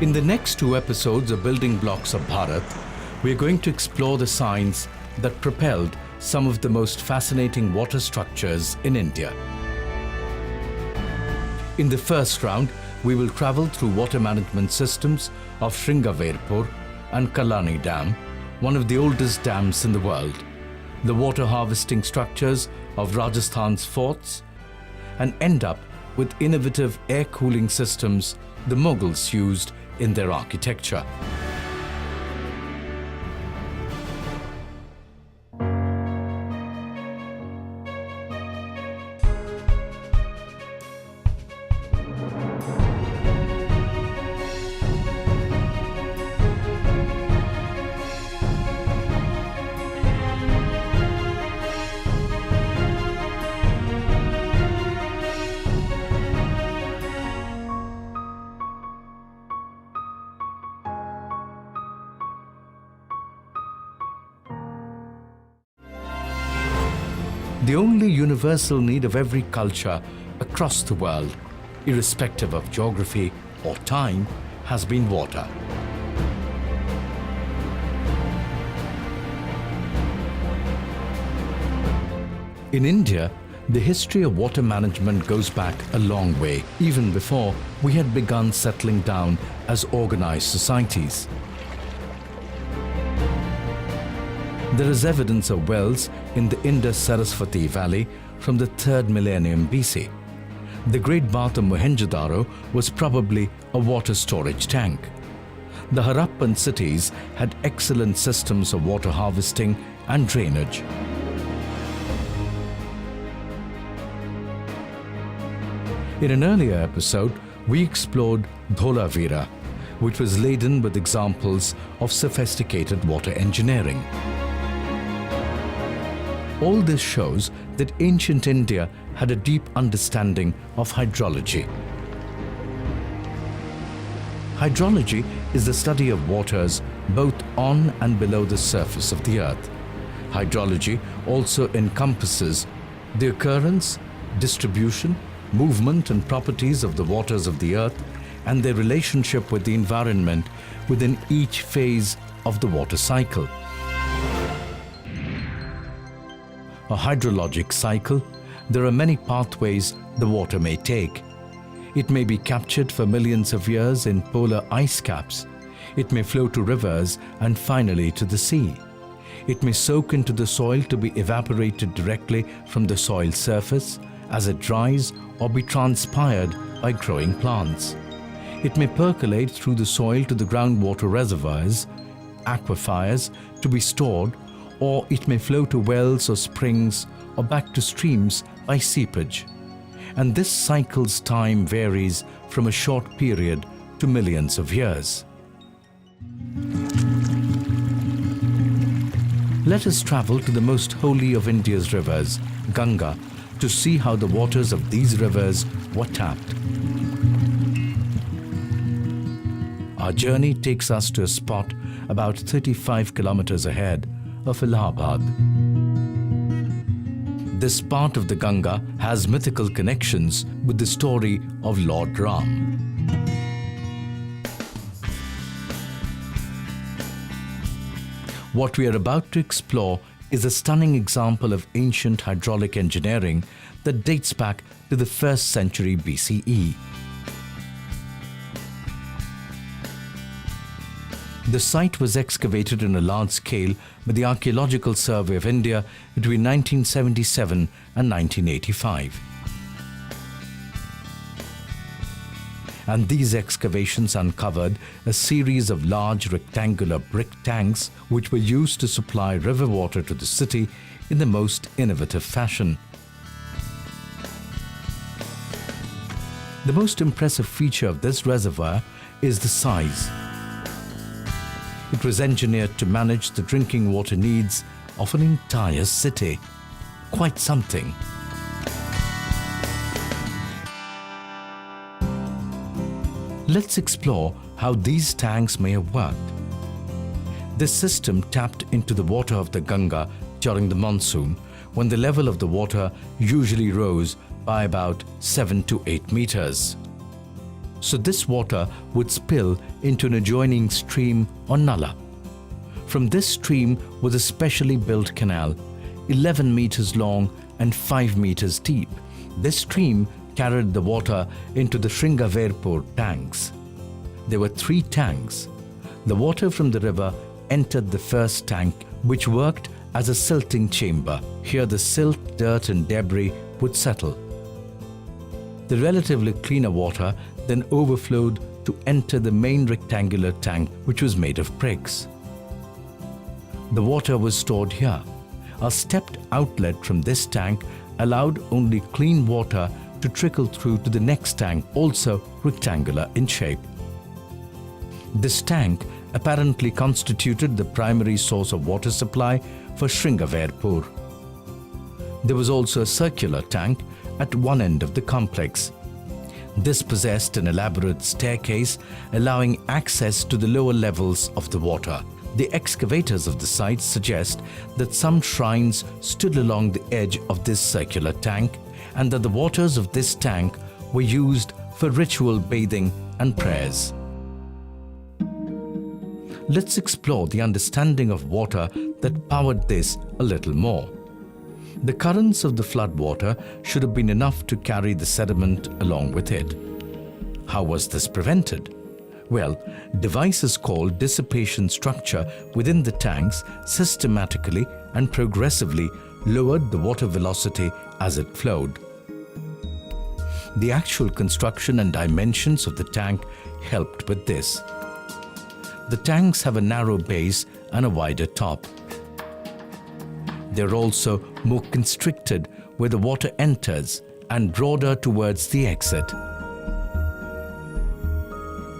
In the next two episodes of Building Blocks of Bharat, we are going to explore the science that propelled some of the most fascinating water structures in India. In the first round, we will travel through water management systems of Sringaverapura and Kallanai Dam, one of the oldest dams in the world, the water harvesting structures of Rajasthan's forts, and end up with innovative air cooling systems the Mughals used in their architecture. The only universal need of every culture across the world, irrespective of geography or time, has been water. In India, the history of water management goes back a long way, even before we had begun settling down as organized societies. There is evidence of wells in the Indus-Saraswati Valley from the 3rd millennium BC. The Great Bath of Mohenjo-daro was probably a water storage tank. The Harappan cities had excellent systems of water harvesting and drainage. In an earlier episode, we explored Dholavira, which was laden with examples of sophisticated water engineering. All this shows that ancient India had a deep understanding of hydrology. Hydrology is the study of waters both on and below the surface of the earth. Hydrology also encompasses the occurrence, distribution, movement and properties of the waters of the earth and their relationship with the environment within each phase of the water cycle. A hydrologic cycle, there are many pathways the water may take. It may be captured for millions of years in polar ice caps. It may flow to rivers and finally to the sea. It may soak into the soil to be evaporated directly from the soil surface as it dries or be transpired by growing plants. It may percolate through the soil to the groundwater reservoirs, aquifers, to be stored, or it may flow to wells or springs or back to streams by seepage. And this cycle's time varies from a short period to millions of years. Let us travel to the most holy of India's rivers, Ganga, to see how the waters of these rivers were tapped. Our journey takes us to a spot about 35 kilometers ahead of Allahabad. This part of the Ganga has mythical connections with the story of Lord Ram. What we are about to explore is a stunning example of ancient hydraulic engineering that dates back to the 1st century BCE. The site was excavated on a large scale by the Archaeological Survey of India between 1977 and 1985. And these excavations uncovered a series of large rectangular brick tanks which were used to supply river water to the city in the most innovative fashion. The most impressive feature of this reservoir is the size. It was engineered to manage the drinking water needs of an entire city. Quite something. Let's explore how these tanks may have worked. This system tapped into the water of the Ganga during the monsoon, when the level of the water usually rose by about 7 to 8 meters. So this water would spill into an adjoining stream or nala. From this stream was a specially built canal, 11 meters long and 5 meters deep. This stream carried the water into the Sringaverapura tanks. There were 3 tanks. The water from the river entered the first tank, which worked as a silting chamber. Here the silt, dirt and debris would settle. The relatively cleaner water then overflowed to enter the main rectangular tank, which was made of bricks. The water was stored here. A stepped outlet from this tank allowed only clean water to trickle through to the next tank, also rectangular in shape. This tank apparently constituted the primary source of water supply for Sringaverapura. There was also a circular tank at one end of the complex. This possessed an elaborate staircase allowing access to the lower levels of the water. The excavators of the site suggest that some shrines stood along the edge of this circular tank and that the waters of this tank were used for ritual bathing and prayers. Let's explore the understanding of water that powered this a little more. The currents of the flood water should have been enough to carry the sediment along with it. How was this prevented? Well, devices called dissipation structure within the tanks systematically and progressively lowered the water velocity as it flowed. The actual construction and dimensions of the tank helped with this. The tanks have a narrow base and a wider top. They're also more constricted where the water enters and broader towards the exit.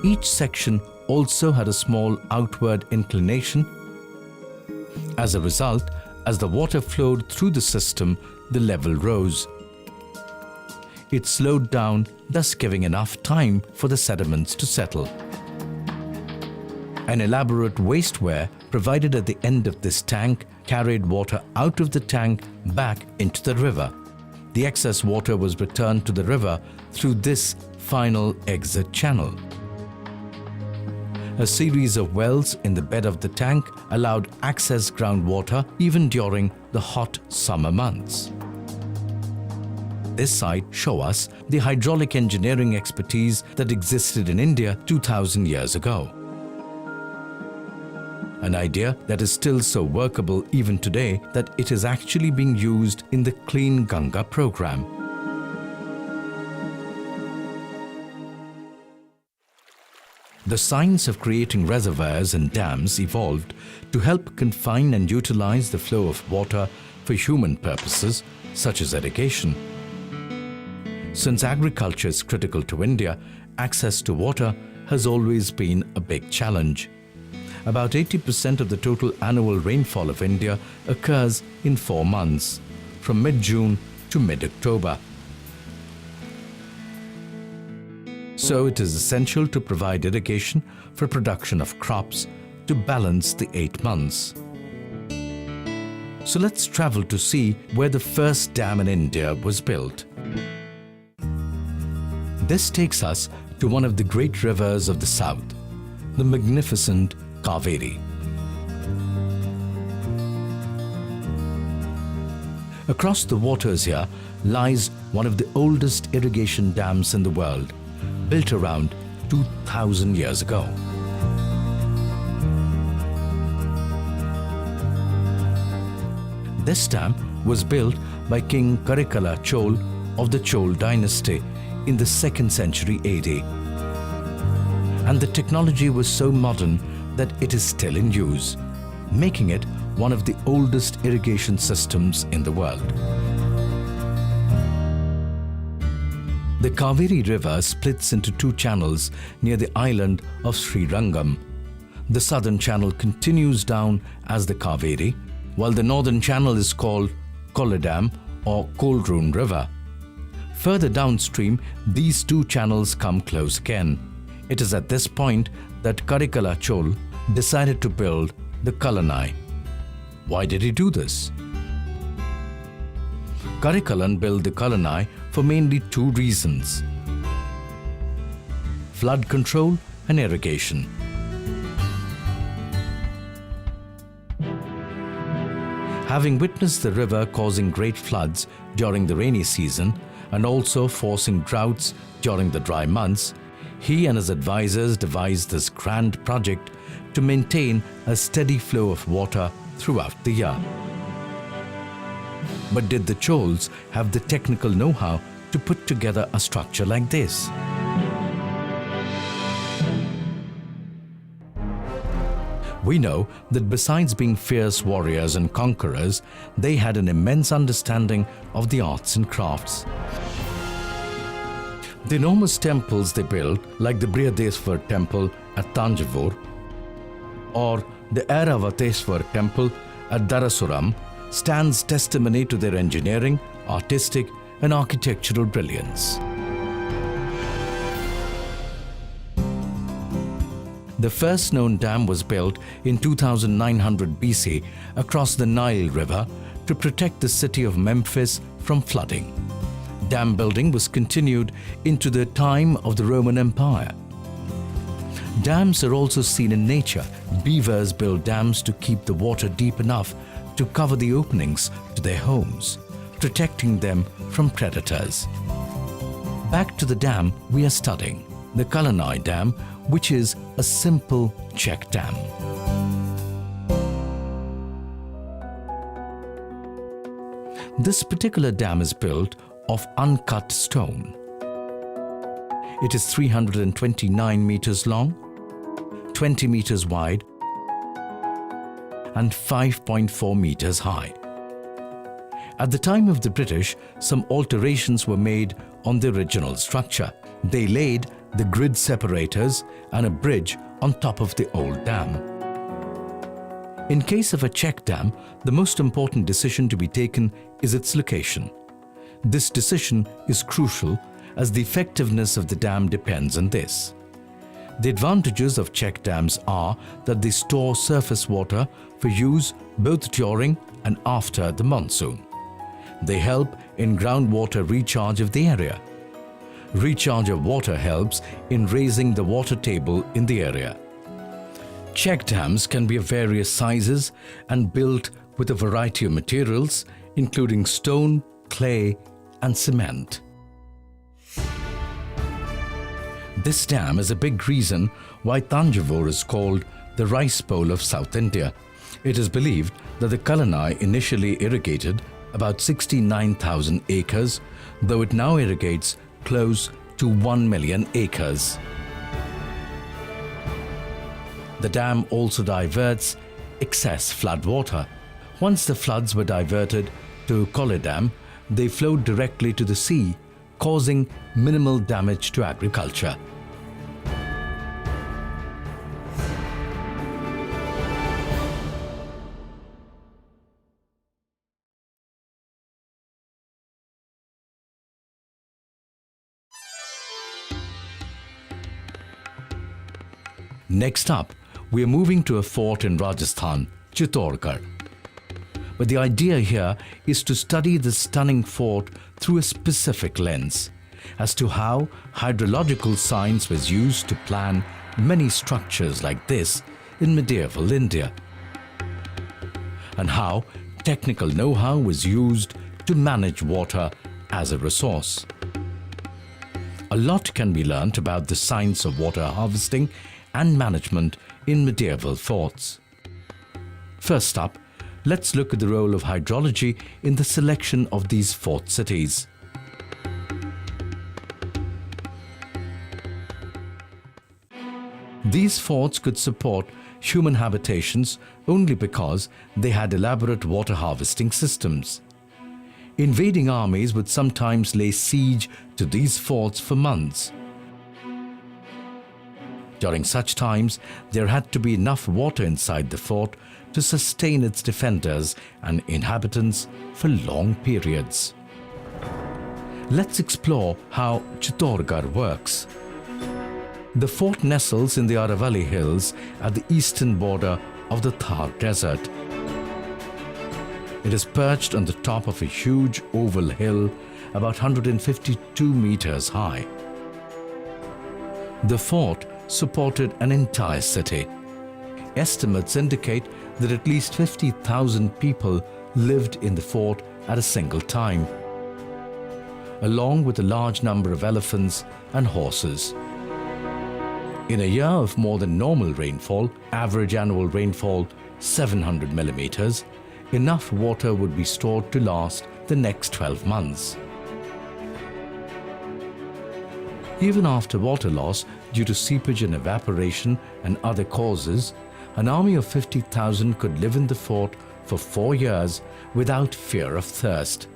Each section also had a small outward inclination. As a result, as the water flowed through the system, the level rose. It slowed down, thus giving enough time for the sediments to settle. An elaborate wasteware provided at the end of this tank carried water out of the tank back into the river. The excess water was returned to the river through this final exit channel. A series of wells in the bed of the tank allowed access groundwater even during the hot summer months. This site shows us the hydraulic engineering expertise that existed in India 2000 years ago. An idea that is still so workable even today that it is actually being used in the Clean Ganga program. The science of creating reservoirs and dams evolved to help confine and utilize the flow of water for human purposes such as irrigation. Since agriculture is critical to India, access to water has always been a big challenge. About 80% of the total annual rainfall of India occurs in 4 months, from mid-June to mid-October. So it is essential to provide irrigation for production of crops to balance the 8 months. So let's travel to see where the first dam in India was built. This takes us to one of the great rivers of the south, the magnificent Kaveri. Across the waters here lies one of the oldest irrigation dams in the world, built around 2000 years ago. This dam was built by King Karikala Chola of the Chola Dynasty in the 2nd century AD. And the technology was so modern that it is still in use, making it one of the oldest irrigation systems in the world. The Kaveri River splits into 2 channels near the island of Srirangam. The southern channel continues down as the Kaveri, while the northern channel is called Chola Dam or Koldrun River. Further downstream, these 2 channels come close again. It is at this point that Karikala Chola decided to build the Kallanai. Why did he do this? Karikalan built the Kallanai for mainly 2 reasons. flood control and irrigation. Having witnessed the river causing great floods during the rainy season and also forcing droughts during the dry months, he and his advisors devised this grand project to maintain a steady flow of water throughout the year. But did the Chols have the technical know-how to put together a structure like this? We know that besides being fierce warriors and conquerors, they had an immense understanding of the arts and crafts. The enormous temples they built, like the Brihadeswar temple at Thanjavur or the Airavateswar temple at Dharasuram, stands testimony to their engineering, artistic and architectural brilliance. The first known dam was built in 2900 BC across the Nile River to protect the city of Memphis from flooding. Dam building was continued into the time of the Roman Empire. Dams are also seen in nature. Beavers build dams to keep the water deep enough to cover the openings to their homes, protecting them from predators. Back to the dam we are studying, the Kallanai Dam, which is a simple check dam. This particular dam is built of uncut stone. It is 329 meters long, 20 meters wide, and 5.4 meters high. At the time of the British, some alterations were made on the original structure. They laid the grid separators and a bridge on top of the old dam. In case of a check dam, the most important decision to be taken is its location. This decision is crucial as the effectiveness of the dam depends on this. The advantages of check dams are that they store surface water for use both during and after the monsoon. They help in groundwater recharge of the area. Recharge of water helps in raising the water table in the area. Check dams can be of various sizes and built with a variety of materials, including stone, clay, and cement. This dam is a big reason why Thanjavur is called the rice bowl of South India. It is believed that the Kallanai initially irrigated about 69,000 acres, though it now irrigates close to 1 million acres. The dam also diverts excess flood water. Once the floods were diverted to Chola Dam, they flowed directly to the sea, causing minimal damage to agriculture. Next up, we are moving to a fort in Rajasthan, Chittorgarh. But the idea here is to study this stunning fort through a specific lens as to how hydrological science was used to plan many structures like this in medieval India, and how technical know-how was used to manage water as a resource. A lot can be learnt about the science of water harvesting and management in medieval forts. First up, let's look at the role of hydrology in the selection of these fort cities. These forts could support human habitations only because they had elaborate water harvesting systems. Invading armies would sometimes lay siege to these forts for months. During such times, there had to be enough water inside the fort to sustain its defenders and inhabitants for long periods. Let's explore how Chittorgarh works. The fort nestles in the Aravalli Hills at the eastern border of the Thar Desert. It is perched on the top of a huge oval hill about 152 meters high. The fort supported an entire city. Estimates indicate that at least 50,000 people lived in the fort at a single time, along with a large number of elephants and horses. In a year of more than normal rainfall, average annual rainfall 700 millimeters, enough water would be stored to last the next 12 months. Even after water loss due to seepage and evaporation and other causes, an army of 50,000 could live in the fort for 4 years without fear of thirst.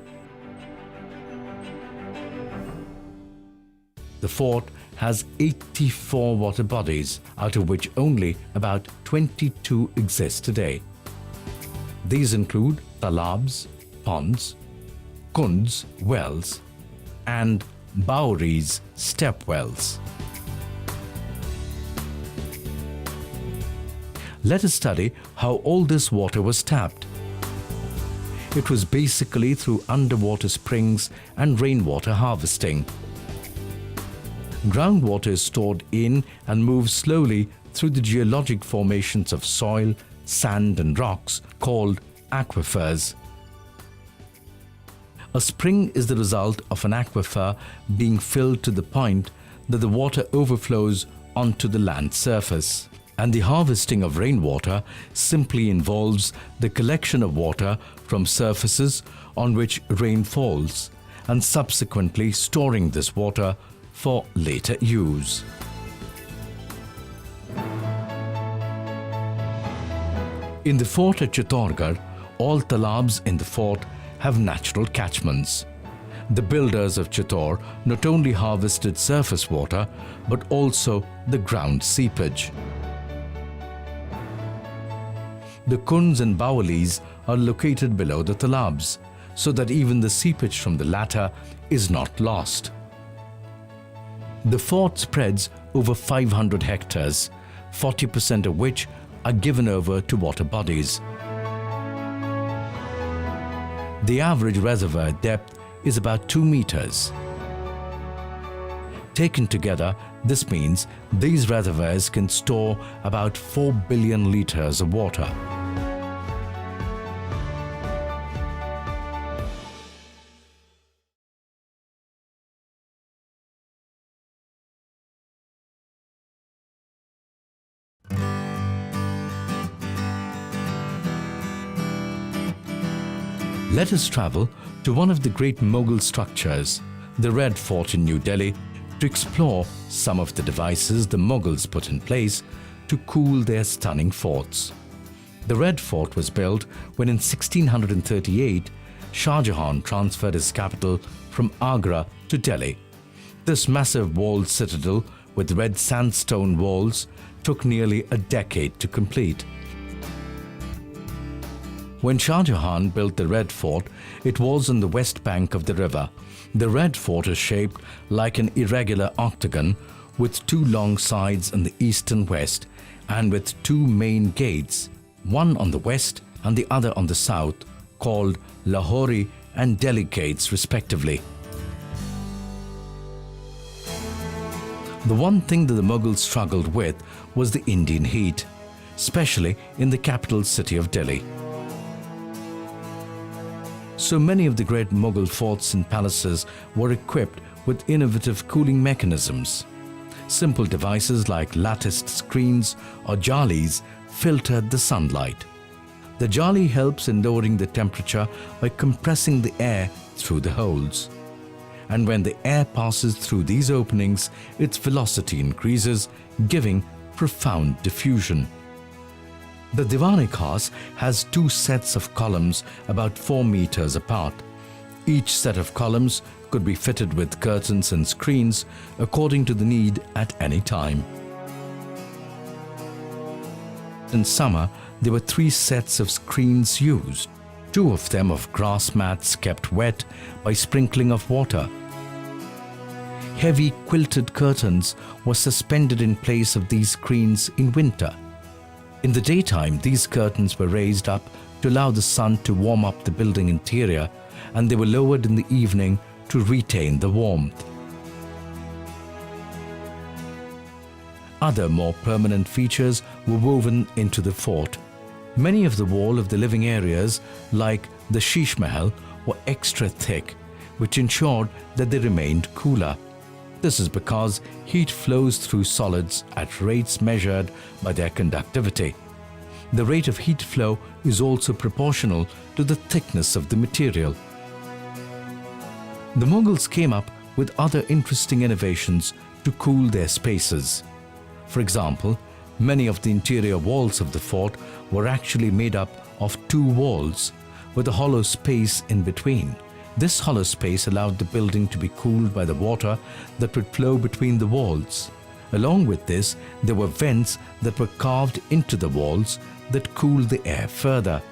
The fort has 84 water bodies, out of which only about 22 exist today. These include talabs, ponds, kunds, wells, and bauris, step wells. Let us study how all this water was tapped. It was basically through underwater springs and rainwater harvesting. Groundwater is stored in and moves slowly through the geologic formations of soil, sand and rocks called aquifers. A spring is the result of an aquifer being filled to the point that the water overflows onto the land surface. And the harvesting of rainwater simply involves the collection of water from surfaces on which rain falls and subsequently storing this water for later use. In the fort at Chittorgarh, all talabs in the fort have natural catchments. The builders of Chittor not only harvested surface water but also the ground seepage. The kunds and bawalis are located below the talabs, so that even the seepage from the latter is not lost. The fort spreads over 500 hectares, 40% of which are given over to water bodies. The average reservoir depth is about 2 meters. Taken together, this means these reservoirs can store about 4 billion liters of water. Let us travel to one of the great Mughal structures, the Red Fort in New Delhi, to explore some of the devices the Mughals put in place to cool their stunning forts. The Red Fort was built when in 1638 Shah Jahan transferred his capital from Agra to Delhi. This massive walled citadel with red sandstone walls took nearly a decade to complete. When Shah Jahan built the Red Fort, it was on the west bank of the river. The Red Fort is shaped like an irregular octagon with 2 long sides on the east and west, and with 2 main gates, one on the west and the other on the south, called Lahori and Delhi gates respectively. The one thing that the Mughals struggled with was the Indian heat, especially in the capital city of Delhi. So many of the great Mughal forts and palaces were equipped with innovative cooling mechanisms. Simple devices like latticed screens or jalis filtered the sunlight. The jali helps in lowering the temperature by compressing the air through the holes. And when the air passes through these openings, its velocity increases, giving profound diffusion. The Diwani house has 2 sets of columns about 4 meters apart. Each set of columns could be fitted with curtains and screens according to the need at any time. In summer, there were 3 sets of screens used, 2 of them of grass mats kept wet by sprinkling of water. Heavy quilted curtains were suspended in place of these screens in winter. In the daytime, these curtains were raised up to allow the sun to warm up the building interior, and they were lowered in the evening to retain the warmth. other more permanent features were woven into the fort. Many of the wall of the living areas, like the Sheesh Mahal, were extra thick, which ensured that they remained cooler. This is because heat flows through solids at rates measured by their conductivity. The rate of heat flow is also proportional to the thickness of the material. The Mughals came up with other interesting innovations to cool their spaces. For example, many of the interior walls of the fort were actually made up of two walls with a hollow space in between. This hollow space allowed the building to be cooled by the water that would flow between the walls. Along with this, there were vents that were carved into the walls that cooled the air further.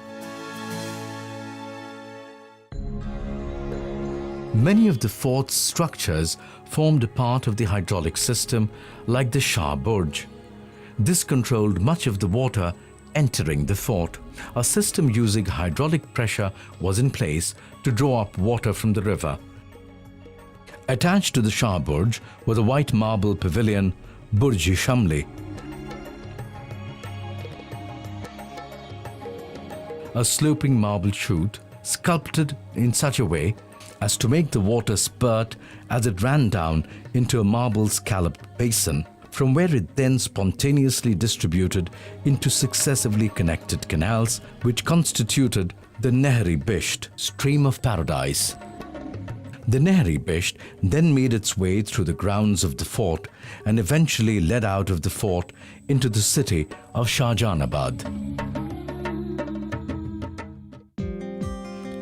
Many of the fort's structures formed a part of the hydraulic system, like the Shah Burj. This controlled much of the water entering the fort. A system using hydraulic pressure was in place to draw up water from the river. Attached to the Shah Burj was a white marble pavilion, Burj-i-Shamli. A sloping marble chute sculpted in such a way as to make the water spurt as it ran down into a marble scalloped basin, from where it then spontaneously distributed into successively connected canals, which constituted the Nehri Bisht, stream of paradise. The Nehri Bisht then made its way through the grounds of the fort and eventually led out of the fort into the city of Shahjahanabad.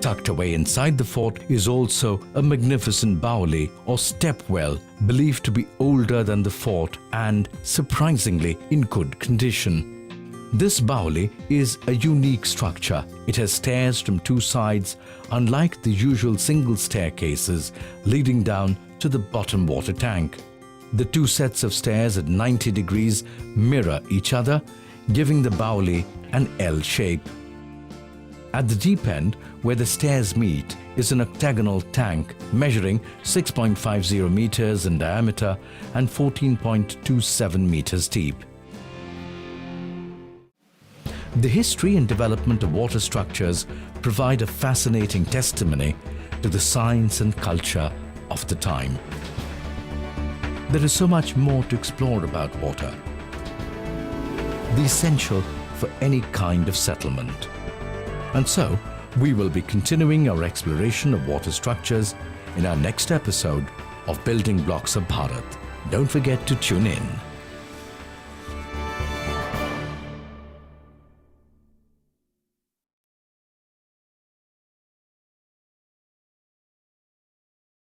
Tucked away inside the fort is also a magnificent baoli or step well, believed to be older than the fort and surprisingly in good condition. This baoli is a unique structure. It has stairs from two sides, unlike the usual single staircases leading down to the bottom water tank. The two sets of stairs at 90 degrees mirror each other, giving the baoli an L shape. At the deep end, where the stairs meet, is an octagonal tank measuring 6.50 meters in diameter and 14.27 meters deep. The history and development of water structures provide a fascinating testimony to the science and culture of the time. There is so much more to explore about water, the essential for any kind of settlement. And so, we will be continuing our exploration of water structures in our next episode of Building Blocks of Bharat. Don't forget to tune in.